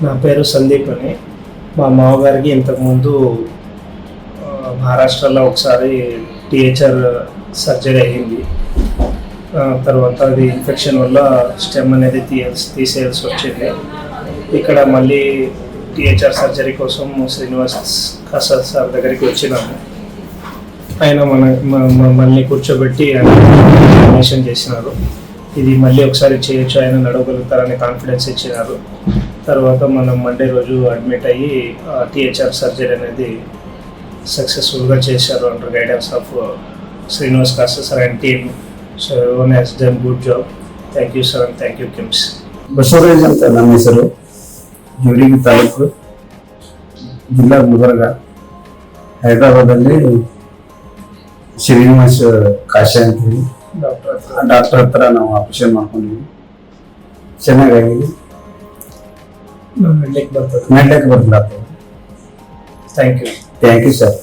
నా పేరు సందీప్ అని. మా మామగారికి ఇంతకుముందు మహారాష్ట్రలో ఒకసారి టీహెచ్ఆర్ సర్జరీ అయ్యింది. తర్వాత అది ఇన్ఫెక్షన్ వల్ల స్టెమ్ అనేది తీసేయాల్సి వచ్చింది. ఇక్కడ మళ్ళీ టీహెచ్ఆర్ సర్జరీ కోసం శ్రీనివాస్ కాసా సార్ దగ్గరికి వచ్చినాము. ఆయన మళ్ళీ కూర్చోబెట్టి డొనేషన్ చేసినారు. ఇది మళ్ళీ ఒకసారి చేయొచ్చు, ఆయన నడవగలుగుతారని కాన్ఫిడెన్స్ ఇచ్చినారు. తర్వాత మనం మండే రోజు అడ్మిట్ అయ్యి టీహెచ్ఆర్ సర్జరీ అనేది సక్సెస్ఫుల్గా చేశారు under guidance of Srinivas Kasa sir and team. So one has done good job. Thank you sir and thank you KIMS. Basavaraj ಅಂತ ನನ್ನ ಹೆಸರು. ಜೋಡಿಗಿ ತಾಲೂಕು, ಜಿಲ್ಲಾ ಗುಲ್ಬರ್ಗ. ಹೈದರಾಬಾದಲ್ಲಿ ಶ್ರೀನಿವಾಸ್ ಕಾಶೆ ಅಂತೇಳಿ ಡಾಕ್ಟರ್ ಹತ್ರ ನಾವು ಆಪರೇಷನ್ ಮಾಡ್ಕೊಂಡಿದ್ವಿ. ಚೆನ್ನಾಗಾಗಿದೆ. ನಡ್ಲಿಕ್ಕೆ ಬರ್ತಲ್ಲ. Thank you sir.